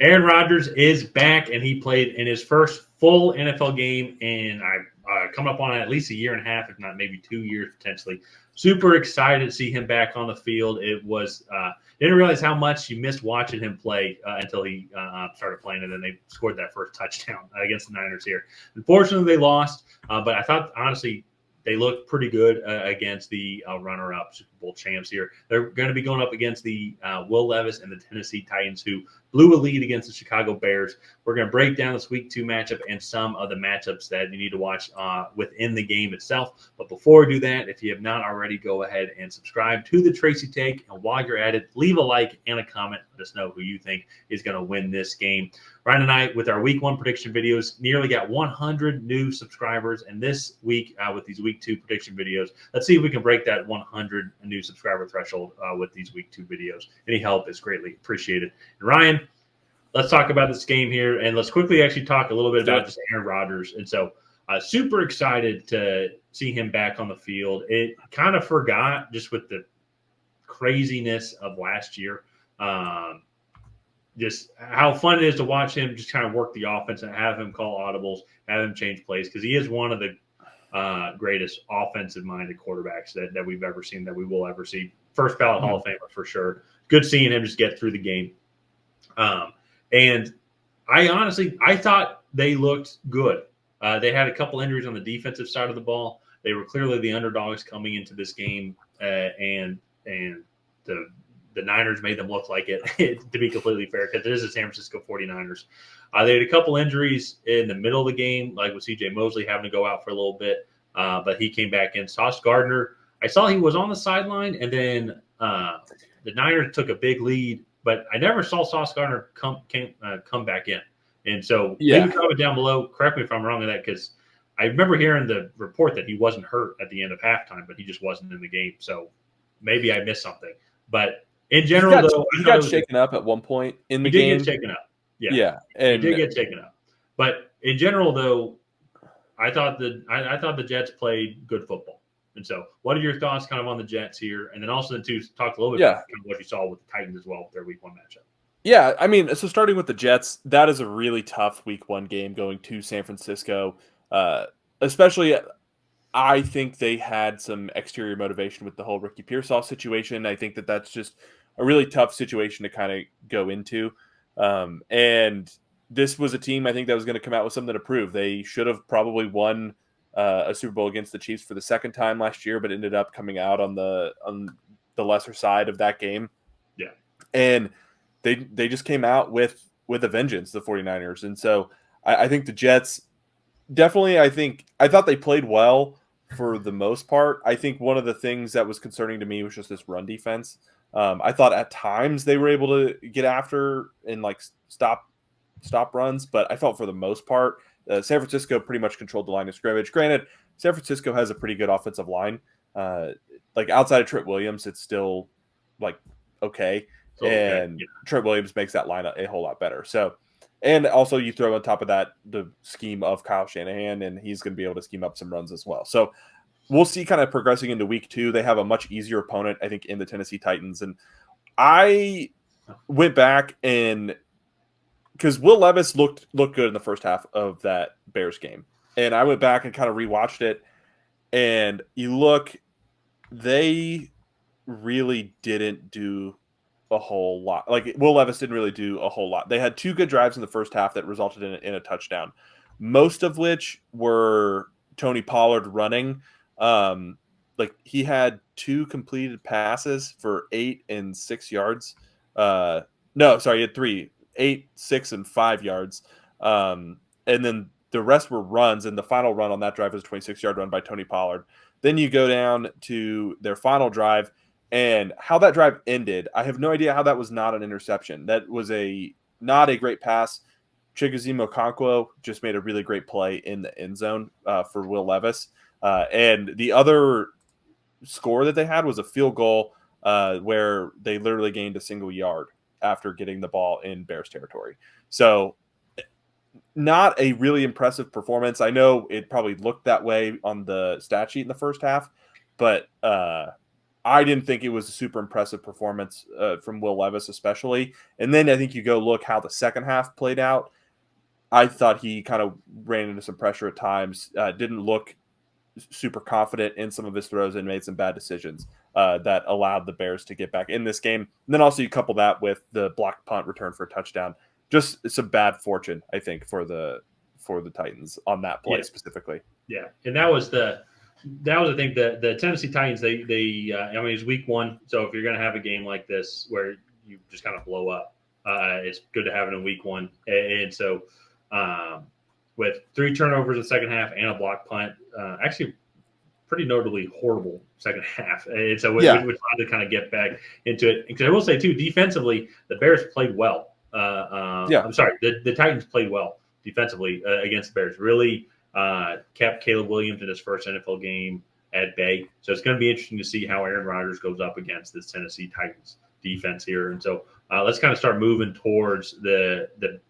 Aaron Rodgers is back, and he played in his first full NFL game in coming up on at least a year and a half, if not maybe 2 years potentially. Super excited to see him back on the field. It was didn't realize how much you missed watching him play until he started playing, and then they scored that first touchdown against the Niners here. Unfortunately, they lost, but I thought honestly they looked pretty good against the runner-up Super Bowl champs here. They're going to be going up against the Will Levis and the Tennessee Titans, who blew a lead against the Chicago Bears. We're going to break down this Week 2 matchup and some of the matchups that you need to watch within the game itself. But before we do that, if you have not already, go ahead and subscribe to the Tracy Take. And while you're at it, leave a like and a comment. Let us know who you think is going to win this game. Ryan and I, with our Week 1 prediction videos, nearly got 100 new subscribers. And this week, with these Week 2 prediction videos, let's see if we can break that 100 new subscriber threshold with these Week 2 videos. Any help is greatly appreciated. And Ryan, let's talk about this game here, and let's quickly actually talk a little bit about just Aaron Rodgers. And so, super excited to see him back on the field. It kind of forgot just with the craziness of last year. Just how fun it is to watch him just kind of work the offense and have him call audibles, have him change plays, because he is one of the greatest offensive-minded quarterbacks that we've ever seen, that we will ever see. First ballot Hall of Famer for sure. Good seeing him just get through the game. And I thought they looked good. They had a couple injuries on the defensive side of the ball. They were clearly the underdogs coming into this game, and the Niners made them look like it, to be completely fair, because it is the San Francisco 49ers. They had a couple injuries in the middle of the game, like with C.J. Mosley having to go out for a little bit, but he came back in. Sauce Gardner, I saw he was on the sideline, and then the Niners took a big lead, but I never saw Sauce Gardner come back in. And so maybe comment down below. Correct me if I'm wrong on that, because I remember hearing the report that he wasn't hurt at the end of halftime, but he just wasn't in the game. So maybe I missed something. But in general, he got shaken up at one point in the game. He did get shaken up. Yeah, and he did get shaken up. But in general, though, I thought the Jets played good football. And so, what are your thoughts kind of on the Jets here? And then also to talk a little bit about kind of what you saw with the Titans as well with their Week 1 matchup. Yeah, I mean, so starting with the Jets, that is a really tough Week 1 game going to San Francisco. Especially, I think they had some exterior motivation with the whole Ricky Pearsall situation. I think that's just a really tough situation to kind of go into. And this was a team I think that was going to come out with something to prove. They should have probably won a Super Bowl against the Chiefs for the second time last year, but ended up coming out on the lesser side of that game. Yeah. And they just came out with a vengeance, the 49ers. And so I think the Jets definitely, I thought they played well for the most part. I think one of the things that was concerning to me was just this run defense. I thought at times they were able to get after and like stop runs, but I felt for the most part, San Francisco pretty much controlled the line of scrimmage. Granted, San Francisco has a pretty good offensive line. Like outside of Trent Williams, it's still like okay. And Trent Williams makes that line a whole lot better. So, and also you throw on top of that the scheme of Kyle Shanahan, and he's going to be able to scheme up some runs as well. So we'll see kind of progressing into Week 2. They have a much easier opponent, I think, in the Tennessee Titans. And I went back and because Will Levis looked good in the first half of that Bears game. And I went back and kind of rewatched it. And you look, they really didn't do a whole lot. Like Will Levis didn't really do a whole lot. They had 2 good drives in the first half that resulted in a touchdown, most of which were Tony Pollard running. Like he had 2 completed passes for 8 and 6 yards. No, sorry, he had 3, 8, 6, and 5 yards. And then the rest were runs, and the final run on that drive was a 26-yard run by Tony Pollard. Then you go down to their final drive, and how that drive ended, I have no idea how that was not an interception. That was not a great pass. Chigoziem Okonkwo just made a really great play in the end zone for Will Levis. And the other score that they had was a field goal where they literally gained a single yard after getting the ball in Bears territory. So not a really impressive performance. I know it probably looked that way on the stat sheet in the first half, but I didn't think it was a super impressive performance from Will Levis, especially. And then I think you go look how the second half played out. I thought he kind of ran into some pressure at times, didn't look super confident in some of his throws and made some bad decisions that allowed the Bears to get back in this game. And then also you couple that with the blocked punt return for a touchdown. Just some bad fortune, I think, for the Titans on that play specifically. Yeah, and that was the thing. The Tennessee Titans, I mean, it's week one, so if you're going to have a game like this where you just kind of blow up, it's good to have it in week one. And so, with 3 turnovers in the second half and a block punt, actually pretty notably horrible second half. And so we're trying to kind of get back into it. Because I will say too, defensively, the Bears played well. I'm sorry, the Titans played well defensively against the Bears. Really kept Caleb Williams in his first NFL game at bay. So it's going to be interesting to see how Aaron Rodgers goes up against this Tennessee Titans defense here. And so let's kind of start moving towards the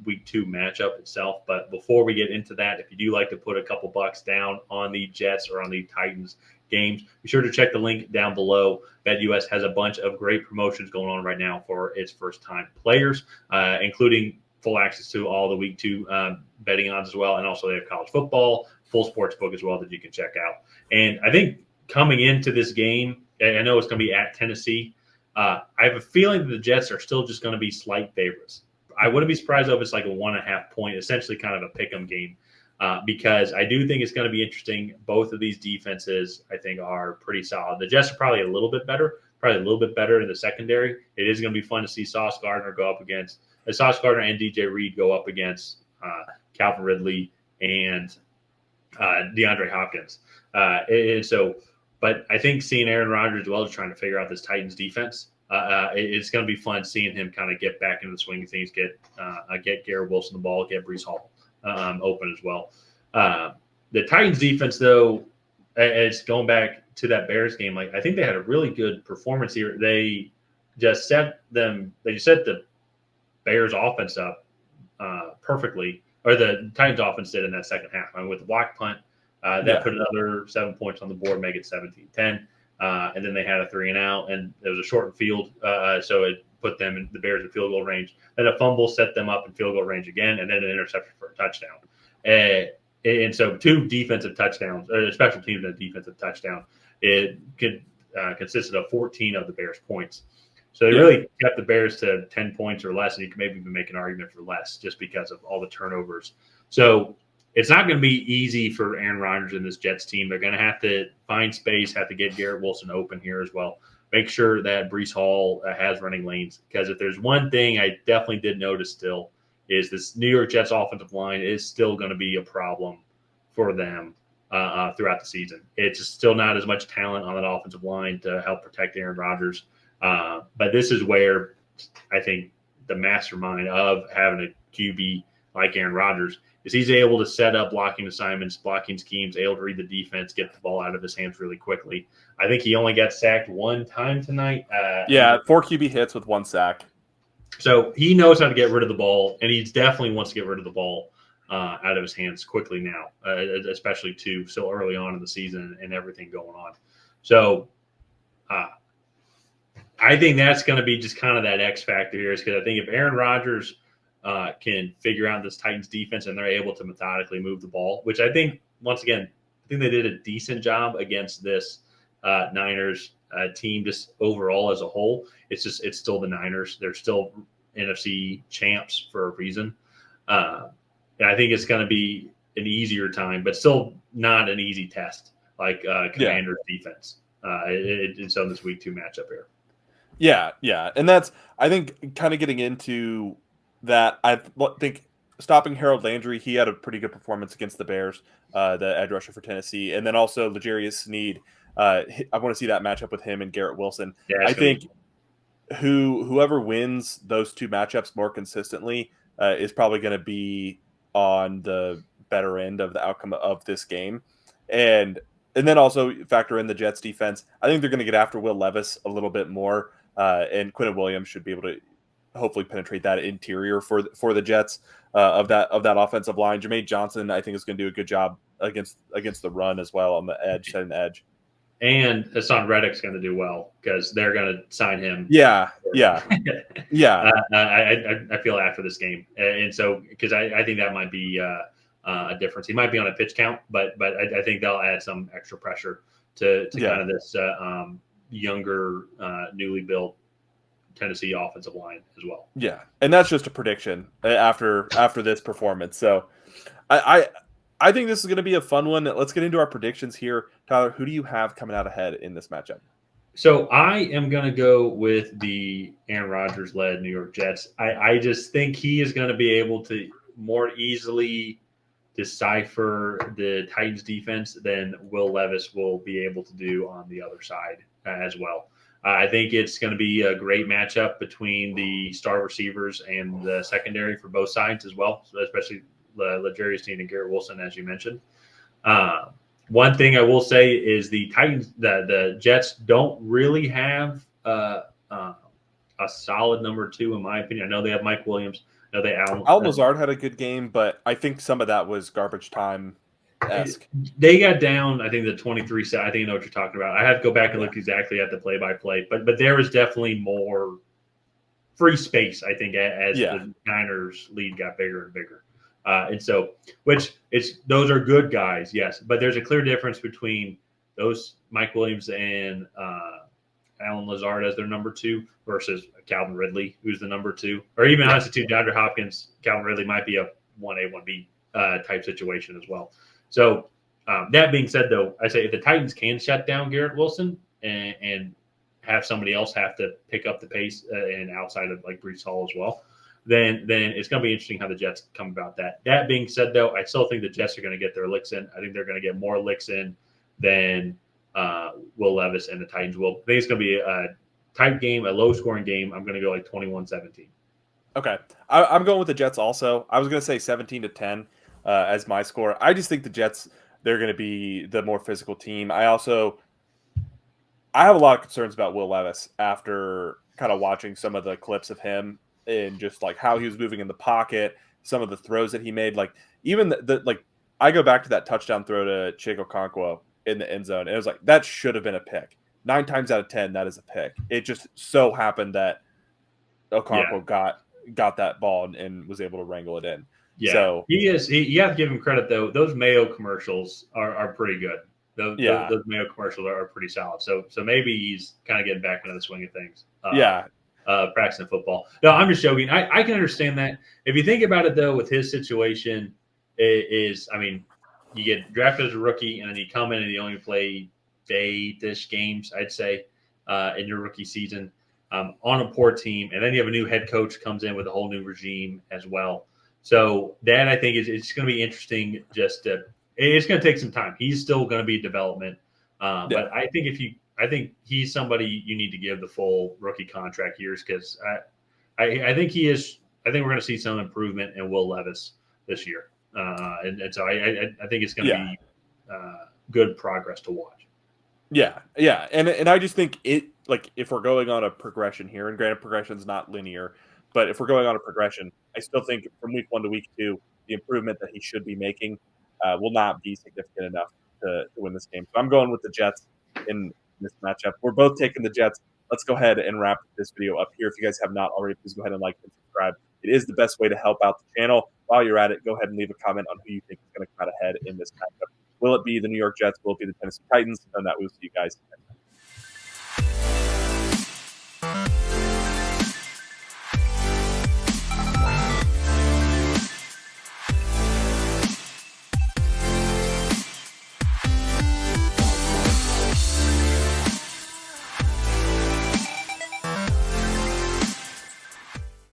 week 2 matchup itself. But before we get into that, if you do like to put a couple bucks down on the Jets or on the Titans games, be sure to check the link down below. BetUS has a bunch of great promotions going on right now for its first-time players, including full access to all the week 2 betting odds as well. And also they have college football, full sports book as well that you can check out. And I think coming into this game, I know it's going to be at Tennessee. I have a feeling that the Jets are still just going to be slight favorites. I wouldn't be surprised if it's like a 1.5 point, essentially kind of a pick'em game, because I do think it's going to be interesting. Both of these defenses, I think, are pretty solid. The Jets are probably a little bit better in the secondary. It is going to be fun to see Sauce Gardner and DJ Reed go up against Calvin Ridley and DeAndre Hopkins. And so, but I think seeing Aaron Rodgers as well is trying to figure out this Titans defense. It's going to be fun seeing him kind of get back into the swing of things, get Garrett Wilson the ball, get Breece Hall open as well. The Titans defense, though, it's going back to that Bears game. Like, I think they had a really good performance here. They just set the Bears offense up perfectly, or the Titans offense did in that second half. I mean, with the block punt, that put another 7 points on the board, make it 17-10. And then they had a 3-and-out, and it was a shortened field, so it put them in the Bears in field goal range. Then a fumble set them up in field goal range again, and then an interception for a touchdown. And so 2 defensive touchdowns, or special teams and a defensive touchdown. It consisted of 14 of the Bears' points. So they really kept the Bears to 10 points or less, and you can maybe even make an argument for less just because of all the turnovers. So it's not going to be easy for Aaron Rodgers and this Jets team. They're going to have to find space, have to get Garrett Wilson open here as well. Make sure that Breece Hall has running lanes, because if there's one thing I definitely did notice still is this New York Jets offensive line is still going to be a problem for them throughout the season. It's just still not as much talent on that offensive line to help protect Aaron Rodgers. But this is where I think the mastermind of having a QB like Aaron Rodgers is he's able to set up blocking assignments, blocking schemes, able to read the defense, get the ball out of his hands really quickly. I think he only got sacked 1 time tonight. 4 QB hits with 1 sack. So he knows how to get rid of the ball, and he definitely wants to get rid of the ball out of his hands quickly now, especially too so early on in the season and everything going on. So I think that's going to be just kind of that X factor here, is because I think if Aaron Rodgers can figure out this Titans defense and they're able to methodically move the ball, which I think, once again, I think they did a decent job against this Niners team just overall as a whole. It's still the Niners. They're still NFC champs for a reason. And I think it's going to be an easier time, but still not an easy test like Commanders defense. It's on this week 2 matchup here. Yeah. And that's, I think, kind of getting into that. I think stopping Harold Landry, he had a pretty good performance against the Bears, the edge rusher for Tennessee. And then also L'Jarius Sneed. I want to see that matchup with him and Garrett Wilson. Yeah, I think whoever wins those 2 matchups more consistently is probably going to be on the better end of the outcome of this game. And then also factor in the Jets defense. I think they're going to get after Will Levis a little bit more. And Quinnen Williams should be able to hopefully penetrate that interior for the Jets of that offensive line. Jermaine Johnson, I think, is going to do a good job against the run as well on the edge, setting the edge. and Hassan Reddick's going to do well because they're going to sign him. Yeah. I feel after this game, and so because I think that might be a difference. He might be on a pitch count, but I think they'll add some extra pressure to kind of this younger, newly built Tennessee offensive line as well. Yeah, and that's just a prediction after this performance. So I think this is going to be a fun one. Let's get into our predictions here. Tyler, who do you have coming out ahead in this matchup? So I am going to go with the Aaron Rodgers led New York Jets. I just think he is going to be able to more easily decipher the Titans defense than Will Levis will be able to do on the other side as well. I think it's going to be a great matchup between the star receivers and the secondary for both sides as well, so especially L'Jarius Sneed and Garrett Wilson, as you mentioned. One thing I will say is the Titans, the Jets don't really have a solid number two, in my opinion. I know they have Mike Williams. I know they Allen Lazard had a good game, but I think some of that was garbage time-esque. They got down, I think, the 23 set. I think I know what you're talking about. I have to go back and look exactly at the play-by-play, but there was definitely more free space, I think, as the Niners lead got bigger and bigger. And so, those are good guys, yes, but there's a clear difference between those Mike Williams and Allen Lazard as their number two versus Calvin Ridley, who's the number two, or even honestly, too, DeAndre Hopkins, Calvin Ridley might be a 1A, 1B type situation as well. So that being said, though, I say if the Titans can shut down Garrett Wilson and have somebody else have to pick up the pace and outside of like Breece Hall as well, then it's going to be interesting how the Jets come about that. That being said, though, I still think the Jets are going to get their licks in. I think they're going to get more licks in than Will Levis and the Titans will. I think it's going to be a tight game, a low-scoring game. I'm going to go like 21-17. Okay. I'm going with the Jets also. I was going to say 17-10 as my score. I just think the Jets, they're going to be the more physical team. I have a lot of concerns about Will Levis after kind of watching some of the clips of him and just like how he was moving in the pocket, some of the throws that he made. Like even I go back to that touchdown throw to Chig Okonkwo in the end zone. And it was like, that should have been a pick. 9 times out of 10, that is a pick. It just so happened that Okonkwo got that ball and was able to wrangle it in. Yeah, so you have to give him credit though. Those Mayo commercials are pretty good. Those Mayo commercials are pretty solid. So maybe he's kind of getting back into the swing of things. Practicing football. No, I'm just joking. I can understand that. If you think about it though, with his situation, you get drafted as a rookie and then you come in and you only play 8-ish games, I'd say, in your rookie season. On a poor team, and then you have a new head coach comes in with a whole new regime as well. So that I think it's going to be interesting. It's going to take some time. He's still going to be development, but I think he's somebody you need to give the full rookie contract years because I think he is. I think we're going to see some improvement in Will Levis this year, and so I think it's going to be good progress to watch. Yeah, and I just think it. Like if we're going on a progression here, and granted progression is not linear, but if we're going on a progression, I still think from week 1 to week 2, the improvement that he should be making will not be significant enough to win this game. So I'm going with the Jets in this matchup. We're both taking the Jets. Let's go ahead and wrap this video up here. If you guys have not already, please go ahead and like and subscribe. It is the best way to help out the channel. While you're at it, go ahead and leave a comment on who you think is going to come out ahead in this matchup. Will it be the New York Jets? Will it be the Tennessee Titans? And that we'll see you guys next time.